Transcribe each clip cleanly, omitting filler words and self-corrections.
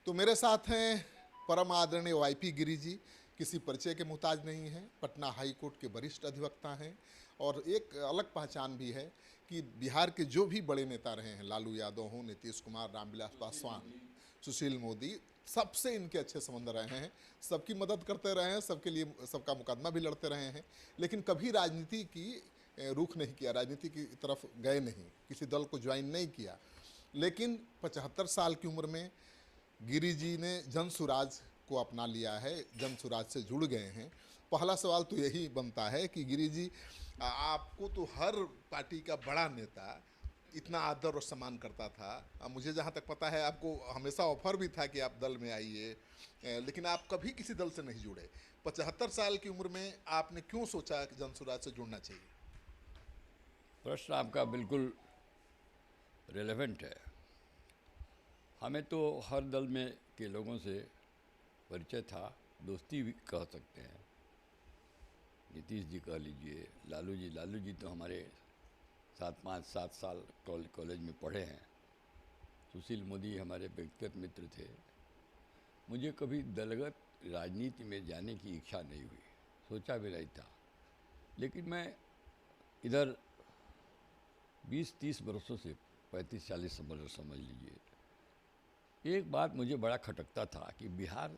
तो मेरे साथ हैं परम आदरणीय वाईपी गिरी जी। किसी परिचय के मुहताज नहीं हैं, पटना हाई कोर्ट के वरिष्ठ अधिवक्ता हैं और एक अलग पहचान भी है कि बिहार के जो भी बड़े नेता रहे हैं, लालू यादव हों, नीतीश कुमार, रामविलास पासवान, सुशील मोदी, सबसे इनके अच्छे संबंध रहे हैं, सबकी मदद करते रहे हैं, सबके लिए सबका मुकदमा भी लड़ते रहे हैं, लेकिन कभी राजनीति की रुख नहीं किया, राजनीति की तरफ गए नहीं, किसी दल को ज्वाइन नहीं किया। लेकिन 75 साल की उम्र में गिरी जी ने जन सुराज को अपना लिया है, जन सुराज से जुड़ गए हैं। पहला सवाल तो यही बनता है कि गिरी जी, आपको तो हर पार्टी का बड़ा नेता इतना आदर और सम्मान करता था। मुझे जहाँ तक पता है आपको हमेशा ऑफर भी था कि आप दल में आइए, लेकिन आप कभी किसी दल से नहीं जुड़े। 75 साल की उम्र में आपने क्यों सोचा कि जन सुराज से जुड़ना चाहिए? प्रश्न आपका बिल्कुल रेलेवेंट है। हमें तो हर दल में के लोगों से परिचय था, दोस्ती भी कह सकते हैं। नीतीश जी कह लीजिए, लालू जी तो हमारे साथ 5-7 साल कॉलेज में पढ़े हैं। सुशील मोदी हमारे व्यक्तिगत मित्र थे। मुझे कभी दलगत राजनीति में जाने की इच्छा नहीं हुई, सोचा भी नहीं था। लेकिन मैं इधर 20-30 वर्षों से 35-40 वर्ष समझ लीजिए, एक बात मुझे बड़ा खटकता था कि बिहार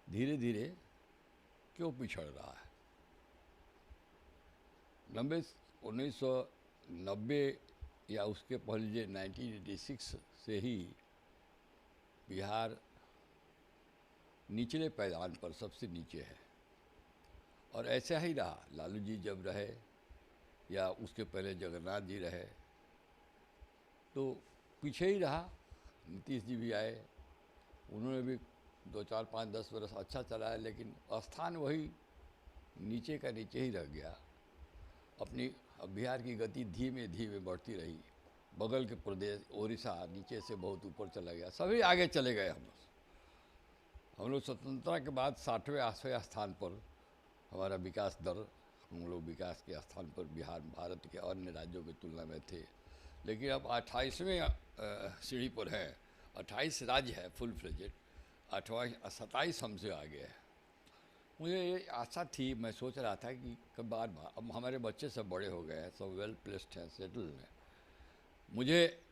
धीरे धीरे क्यों पिछड़ रहा है। 1990 या उसके पहले 1986 से ही बिहार निचले पैदान पर सबसे नीचे है और ऐसा ही रहा। लालू जी जब रहे या उसके पहले जगन्नाथ जी रहे तो पीछे ही रहा। नीतीश जी भी आए, उन्होंने भी 2-4-5-10 वर्ष अच्छा चलाया, लेकिन स्थान वही नीचे का नीचे ही रह गया। अपनी बिहार की गति धीमे धीमे बढ़ती रही। बगल के प्रदेश ओडिशा नीचे से बहुत ऊपर चला गया, सभी आगे चले गए। हम लोग स्वतंत्रता के बाद 60वें स्थान पर हमारा विकास दर, हम लोग विकास के स्थान पर बिहार भारत के अन्य राज्यों की तुलना में थे। लेकिन अब 28वें सीढ़ी पर है। 28 राज्य है फुल फ्लेजेड, 27 हमसे आगे है। मुझे ये आशा थी, मैं सोच रहा था कि कब बार अब हमारे बच्चे सब बड़े हो गए हैं, सब वेल प्लेस्ड हैं, सेटल्ड हैं। मुझे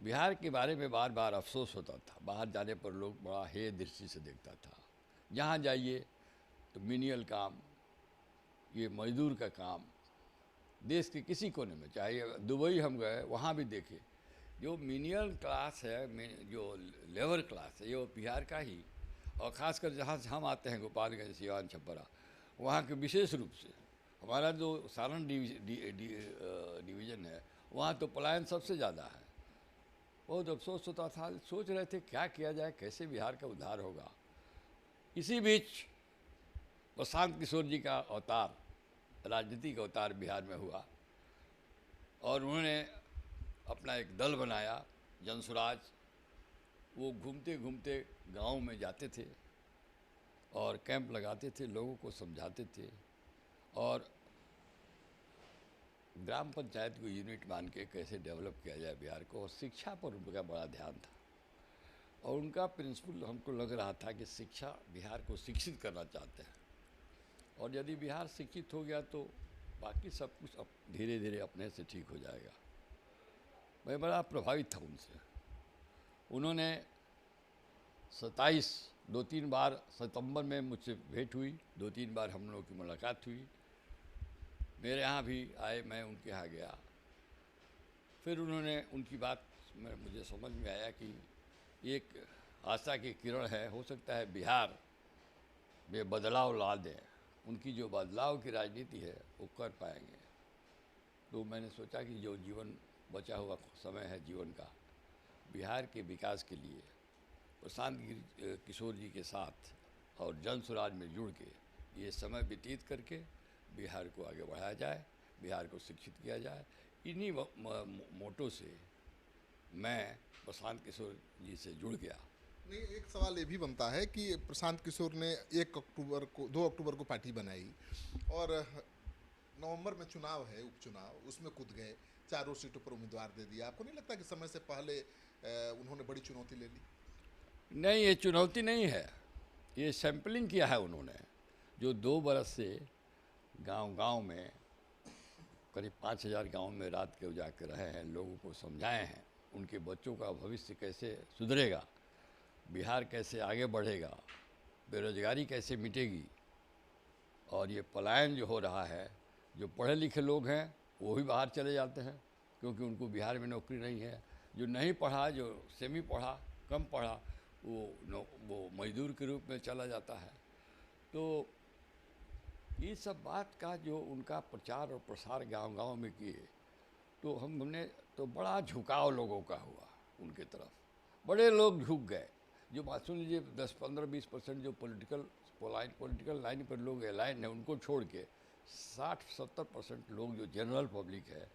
बिहार के बारे में बार बार अफसोस होता था। बाहर जाने पर लोग बड़ा हेय दृष्टि से देखता था। जहाँ जाइए तो मिनियल काम, ये मजदूर का काम, देश के किसी कोने में, चाहे दुबई हम गए वहाँ भी देखे, जो मिनियल क्लास है, जो लेबर क्लास है, ये बिहार का ही। और ख़ासकर जहाँ से हम आते हैं, गोपालगंज, सिवान, छपरा, वहाँ के विशेष रूप से हमारा जो सारण डिवीज़न है, वहाँ तो पलायन सबसे ज़्यादा है। बहुत अफसोस होता था, सोच रहे थे क्या किया जाए, कैसे बिहार का उद्धार होगा। इसी बीच प्रशांत किशोर जी का अवतार, राजनीतिक अवतार बिहार में हुआ और उन्होंने अपना एक दल बनाया, जनसुराज। वो घूमते घूमते गांव में जाते थे और कैंप लगाते थे, लोगों को समझाते थे और ग्राम पंचायत को यूनिट मान के कैसे डेवलप किया जाए बिहार को। और शिक्षा पर उनका बड़ा ध्यान था और उनका प्रिंसिपल हमको लग रहा था कि शिक्षा, बिहार को शिक्षित करना चाहते हैं और यदि बिहार शिक्षित हो गया तो बाकी सब कुछ धीरे धीरे अपने से ठीक हो जाएगा। मैं बड़ा प्रभावित था उनसे। उन्होंने 2-3 बार सितंबर में मुझसे भेंट हुई, 2-3 बार हम लोगों की मुलाकात हुई। मेरे यहाँ भी आए, मैं उनके यहाँ गया। फिर उन्होंने, उनकी बात में मुझे समझ में आया कि एक आशा की किरण है, हो सकता है बिहार में बदलाव ला दें। उनकी जो बदलाव की राजनीति है वो कर पाएंगे। तो मैंने सोचा कि जो जीवन बचा हुआ समय है जीवन का, बिहार के विकास के लिए प्रशांत किशोर जी के साथ और जन सुराज में जुड़ के ये समय व्यतीत करके बिहार को आगे बढ़ाया जाए, बिहार को शिक्षित किया जाए। इन्हीं मोटो से मैं प्रशांत किशोर जी से जुड़ गया। नहीं, एक सवाल ये भी बनता है कि प्रशांत किशोर ने 2 अक्टूबर को पार्टी बनाई और नवंबर में चुनाव है, उपचुनाव, उसमें कूद गए, 4 सीटों पर उम्मीदवार दे दिया। आपको नहीं लगता कि समय से पहले उन्होंने बड़ी चुनौती ले ली? नहीं, ये चुनौती नहीं है, ये सैंपलिंग किया है उन्होंने। जो 2 बरस से गांव-गांव में करीब 5,000 गांव में रात के उजागर रहे हैं, लोगों को समझाए हैं, उनके बच्चों का भविष्य कैसे सुधरेगा, बिहार कैसे आगे बढ़ेगा, बेरोजगारी कैसे मिटेगी। और ये पलायन जो हो रहा है, जो पढ़े लिखे लोग हैं वो भी बाहर चले जाते हैं क्योंकि उनको बिहार में नौकरी नहीं है। जो नहीं पढ़ा, जो सेमी पढ़ा, कम पढ़ा, वो मजदूर के रूप में चला जाता है। तो ये सब बात का जो उनका प्रचार और प्रसार गांव-गांव में किए, तो हमने तो बड़ा झुकाव लोगों का हुआ उनके तरफ। बड़े लोग झुक गए। जो बात सुन लीजिए, 10, 15, 20% जो पॉलिटिकल लाइन पर लोग अलाइन है, उनको छोड़ के 60-70% लोग जो जनरल पब्लिक है,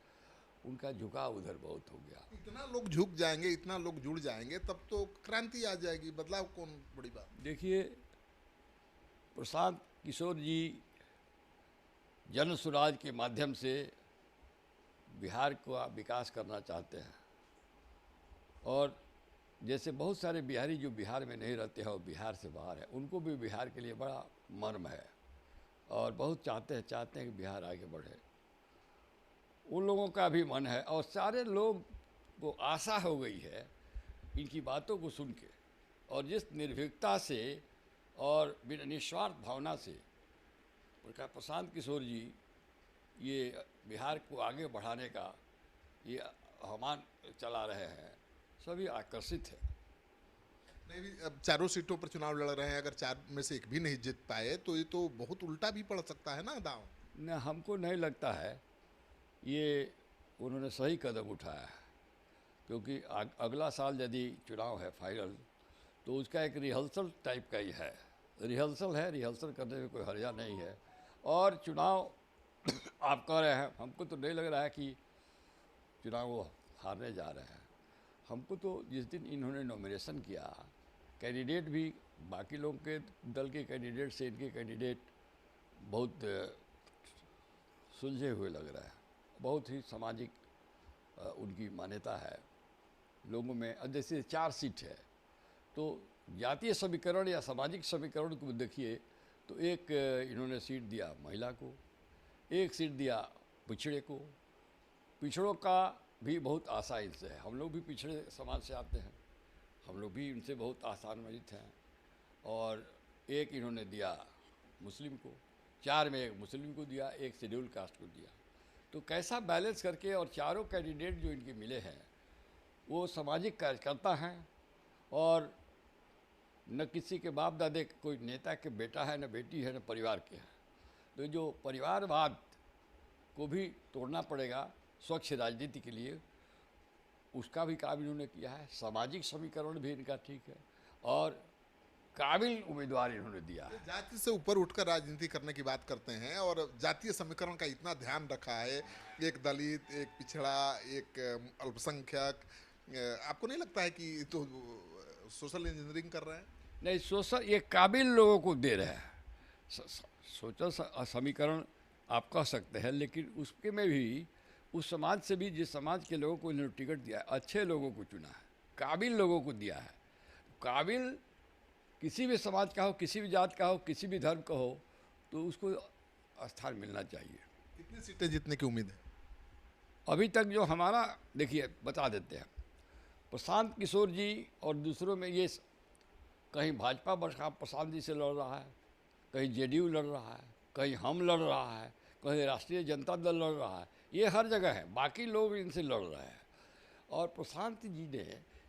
उनका झुकाव उधर बहुत हो गया। इतना लोग झुक जाएंगे, इतना लोग जुड़ जाएंगे, तब तो क्रांति आ जाएगी, बदलाव कौन बड़ी बात। देखिए, प्रशांत किशोर जी जन स्वराज के माध्यम से बिहार का विकास करना चाहते हैं। और जैसे बहुत सारे बिहारी जो बिहार में नहीं रहते हैं और बिहार से बाहर है, उनको भी बिहार के लिए बड़ा मर्म है और बहुत चाहते हैं कि बिहार आगे बढ़े। उन लोगों का भी मन है और सारे लोग को आशा हो गई है इनकी बातों को सुन के। और जिस निर्भीकता से और बिना निस्वार्थ भावना से प्रशांत किशोर जी ये बिहार को आगे बढ़ाने का ये आह्वान चला रहे हैं, सभी आकर्षित है। नहीं भी, अब चारों सीटों पर चुनाव लड़ रहे हैं, अगर 4 में से एक भी नहीं जीत पाए तो ये तो बहुत उल्टा भी पड़ सकता है ना दांव। न, हमको नहीं लगता है ये उन्होंने सही कदम उठाया है, क्योंकि अगला साल यदि चुनाव है फाइनल, तो उसका एक रिहर्सल टाइप का ही है। रिहर्सल करने में कोई हर्जा नहीं है। और चुनाव आप कह रहे हैं, हमको तो नहीं लग रहा है कि चुनाव वो हारने जा रहे हैं। हमको तो जिस दिन इन्होंने नॉमिनेशन किया, कैंडिडेट भी बाकी लोगों के दल के कैंडिडेट से इनके कैंडिडेट बहुत सुलझे हुए लग रहा है। बहुत ही सामाजिक उनकी मान्यता है लोगों में। जैसे 4 सीट है, तो जातीय समीकरण या सामाजिक समीकरण को देखिए तो एक इन्होंने सीट दिया महिला को, एक सीट दिया पिछड़े को। पिछड़ों का भी बहुत आशा इनसे है। हम लोग भी पिछड़े समाज से आते हैं, हम लोग भी इनसे बहुत आशान्वित हैं। और एक इन्होंने दिया मुस्लिम को, 4 में एक मुस्लिम को दिया, एक शेड्यूल कास्ट को दिया। तो कैसा बैलेंस करके, और चारों कैंडिडेट जो इनके मिले हैं वो सामाजिक कार्यकर्ता हैं और न किसी के बाप दादे कोई नेता के बेटा है, न बेटी है, न परिवार के हैं। तो जो परिवारवाद को भी तोड़ना पड़ेगा स्वच्छ राजनीति के लिए, उसका भी काम इन्होंने किया है। सामाजिक समीकरण भी इनका ठीक है और काबिल उम्मीदवार इन्होंने दिया है। जाति से ऊपर उठकर राजनीति करने की बात करते हैं और जातीय समीकरण का इतना ध्यान रखा है, एक दलित, एक पिछड़ा, एक अल्पसंख्यक। आपको नहीं लगता है कि तो सोशल इंजीनियरिंग कर रहे हैं? नहीं, सोशल ये काबिल लोगों को दे रहे हैं। सोशल समीकरण आप कह सकते हैं, लेकिन उसके में भी उस समाज से भी, जिस समाज के लोगों को इन्होंने टिकट दिया है, अच्छे लोगों को चुना है, काबिल लोगों को दिया है। काबिल किसी भी समाज का हो, किसी भी जात का हो, किसी भी धर्म का हो, तो उसको स्थान मिलना चाहिए। कितनी सीटें जीतने की उम्मीद है? अभी तक जो हमारा, देखिए बता देते हैं, प्रशांत किशोर जी और दूसरों में ये कहीं भाजपा प्रशांत जी से लड़ रहा है, कहीं जेडीयू लड़ रहा है, कहीं हम लड़ रहा है, कहीं राष्ट्रीय जनता दल लड़ रहा है, ये हर जगह है, बाकी लोग इनसे लड़ रहे हैं। और प्रशांत जी ने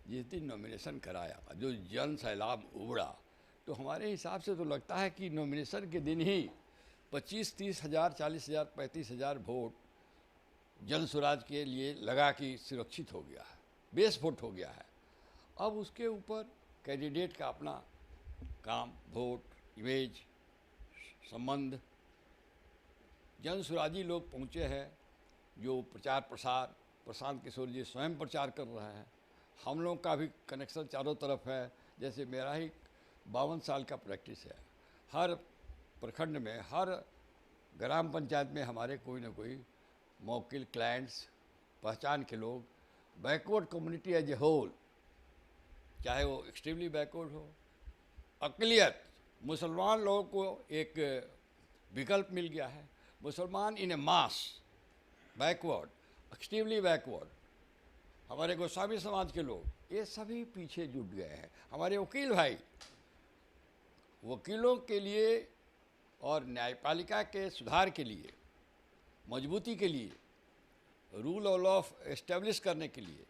जिस दिन नॉमिनेशन कराया, जो जन सैलाब उबड़ा, तो हमारे हिसाब से तो लगता है कि नॉमिनेशन के दिन ही 25-30 हज़ार, 40 हज़ार, 35 हज़ार वोट जन स्वराज के लिए लगा कि सुरक्षित हो गया है, बेस वोट हो गया है। अब उसके ऊपर कैंडिडेट का अपना काम, वोट, इमेज, संबंध, जन स्वराजी लोग पहुँचे हैं, जो प्रचार प्रसार प्रशांत किशोर जी स्वयं प्रचार कर रहे हैं। हम लोग का भी कनेक्शन चारों तरफ है। जैसे मेरा ही 52 साल का प्रैक्टिस है, हर प्रखंड में, हर ग्राम पंचायत में हमारे कोई ना कोई मौकिल, क्लाइंट्स, पहचान के लोग, backward community as a whole, चाहे वो एक्सट्रीमली बैकवर्ड हो। अक़लियत, मुसलमान लोगों को एक विकल्प मिल गया है। मुसलमान इन ए मास, बैकवर्ड, एक्सट्रीमली बैकवर्ड, हमारे गोस्वामी समाज के लोग, ये सभी पीछे जुट गए हैं। हमारे वकील भाई, वकीलों के लिए और न्यायपालिका के सुधार के लिए, मजबूती के लिए, रूल ऑफ लॉ एस्टेब्लिश करने के लिए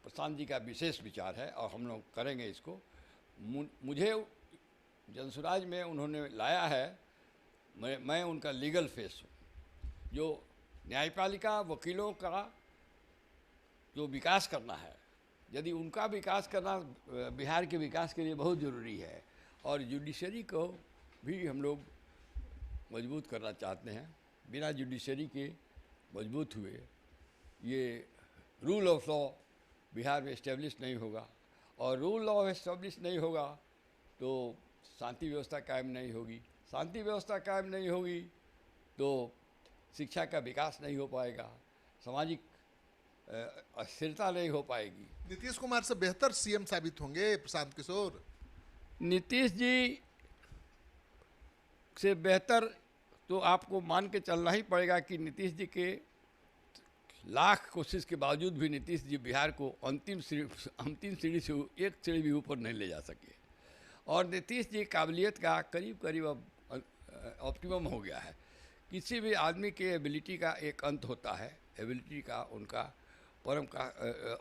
प्रशांत जी का विशेष विचार है और हम लोग करेंगे इसको। मुझे जनसुराज में उन्होंने लाया है, मैं उनका लीगल फेस हूँ। जो न्यायपालिका, वकीलों का जो विकास करना है, यदि उनका विकास करना बिहार के विकास के लिए बहुत ज़रूरी है, और जुडिशरी को भी हम लोग मजबूत करना चाहते हैं। बिना जुडिशरी के मजबूत हुए ये रूल ऑफ लॉ बिहार में इस्टेब्लिश नहीं होगा, और रूल लॉ इस्टेब्लिश नहीं होगा तो शांति व्यवस्था कायम नहीं होगी। शांति व्यवस्था कायम नहीं होगी तो शिक्षा का विकास नहीं हो पाएगा, सामाजिक अस्थिरता नहीं हो पाएगी। नीतीश कुमार से बेहतर सीएम साबित होंगे प्रशांत किशोर? नीतीश जी से बेहतर तो आपको मान के चलना ही पड़ेगा कि नीतीश जी के लाख कोशिश के बावजूद भी नीतीश जी बिहार को अंतिम सीढ़ी से एक सीढ़ी भी ऊपर नहीं ले जा सके। और नीतीश जी काबिलियत का करीब करीब अब ऑप्टिमम हो गया है। किसी भी आदमी के एबिलिटी का एक अंत होता है, एबिलिटी का उनका परम का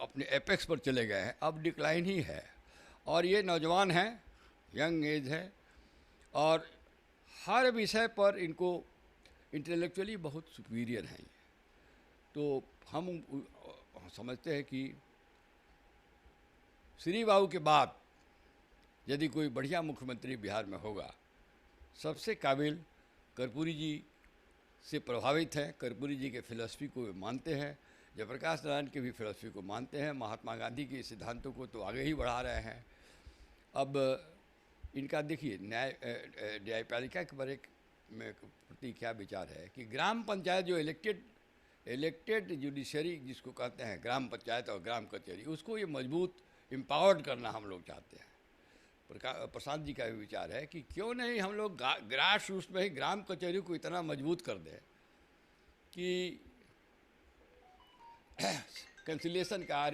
अपने एपेक्स पर चले गए हैं, अब डिक्लाइन ही है। और ये नौजवान हैं, यंग एज है, और हर विषय पर इनको इंटेलेक्चुअली बहुत सुपीरियर हैं। तो हम समझते हैं कि श्री बाबू के बाद यदि कोई बढ़िया मुख्यमंत्री बिहार में होगा, सबसे काबिल कर्पूरी जी से प्रभावित हैं। कर्पूरी जी के फिलॉसफी को मानते हैं, जयप्रकाश नारायण की भी फिलॉसफी को मानते हैं, महात्मा गांधी के सिद्धांतों को तो आगे ही बढ़ा रहे हैं। अब इनका देखिए न्यायपालिका के बारे में प्रति क्या विचार है कि ग्राम पंचायत जो इलेक्टेड जुडिशरी जिसको कहते हैं, ग्राम पंचायत और ग्राम कचहरी, उसको ये मजबूत एम्पावर्ड करना हम लोग चाहते हैं। प्रशांत जी का भी विचार है कि क्यों नहीं हम लोग ग्रास रूट्स में ही ग्राम कचहरी को इतना मजबूत कर दें कि कंसिलिएशन का,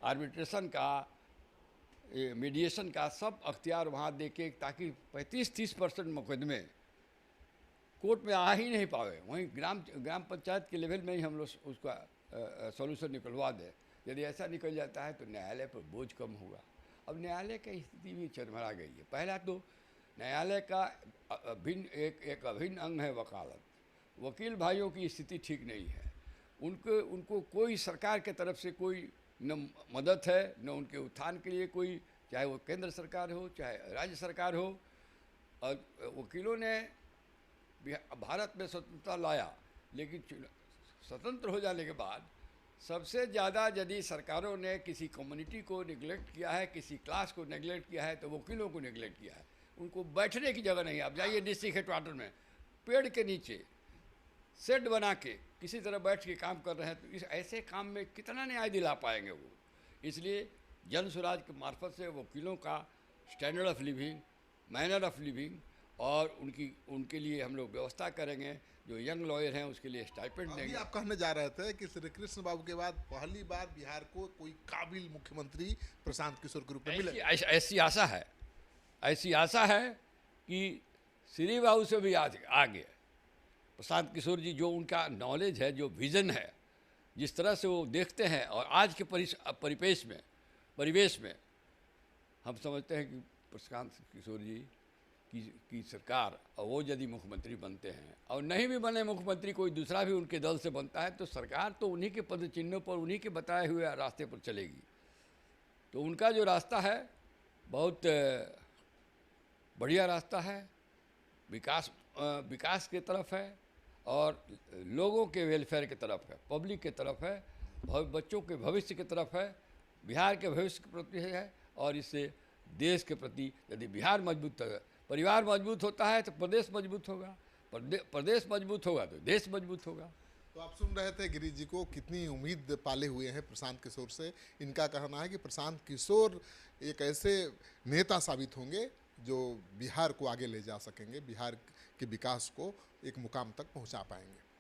आर्बिट्रेशन का, मीडिएशन का सब अख्तियार वहाँ दे के, ताकि 35-30% मुकदमे कोर्ट में आ ही नहीं पावे, वहीं ग्राम पंचायत के लेवल में ही हम लोग उसका सॉल्यूशन निकलवा दें। यदि ऐसा निकल जाता है तो न्यायालय पर बोझ कम होगा। अब न्यायालय की स्थिति भी चरमरा गई है। पहला तो न्यायालय का एक अभिन्न अंग है वकालत। वकील भाइयों की स्थिति ठीक नहीं है। उनको कोई सरकार के तरफ से कोई न मदद है, न उनके उत्थान के लिए कोई, चाहे वो केंद्र सरकार हो चाहे राज्य सरकार हो। और वकीलों ने भारत में स्वतंत्रता लाया, लेकिन स्वतंत्र हो जाने के बाद सबसे ज़्यादा यदि सरकारों ने किसी कम्युनिटी को निगलेक्ट किया है, किसी क्लास को नेगलेक्ट किया है, तो वकीलों को नेगलेक्ट किया है। उनको बैठने की जगह नहीं। आप जाइए डिस्ट्रिक्ट हेडक्वार्टर में, पेड़ के नीचे शेड बना के किसी तरह बैठ के काम कर रहे हैं, तो इस ऐसे काम में कितना न्याय दिला पाएंगे वो। इसलिए जन स्वराज के मार्फत से वकीलों का standard of living, manner of living और उनके लिए हम लोग व्यवस्था करेंगे। जो यंग लॉयर हैं उसके लिए स्टाइपेंड देंगे। आप कहने जा रहे थे कि श्री कृष्ण बाबू के बाद पहली बार बिहार को कोई काबिल मुख्यमंत्री प्रशांत किशोर के रूप में मिले। ऐसी आशा है कि श्री बाबू से भी आगे प्रशांत किशोर जी, जो उनका नॉलेज है, जो विज़न है, जिस तरह से वो देखते हैं, और आज के परिवेश में हम समझते हैं कि प्रशांत किशोर जी की सरकार, और वो यदि मुख्यमंत्री बनते हैं, और नहीं भी बने मुख्यमंत्री, कोई दूसरा भी उनके दल से बनता है, तो सरकार तो उन्हीं के पद चिन्हों पर, उन्हीं के बताए हुए रास्ते पर चलेगी। तो उनका जो रास्ता है बहुत बढ़िया रास्ता है, विकास के तरफ है और लोगों के वेलफेयर की तरफ है, पब्लिक की तरफ है, बच्चों के भविष्य की तरफ है, बिहार के भविष्य के प्रति है। और इससे देश के प्रति, यदि बिहार मजबूत, परिवार मजबूत होता है तो प्रदेश मजबूत होगा, प्रदेश मजबूत होगा तो देश मजबूत होगा। तो आप सुन रहे थे गिरीश जी को, कितनी उम्मीद पाले हुए हैं प्रशांत किशोर से। इनका कहना है कि प्रशांत किशोर एक ऐसे नेता साबित होंगे जो बिहार को आगे ले जा सकेंगे, बिहार के विकास को एक मुकाम तक पहुंचा पाएंगे।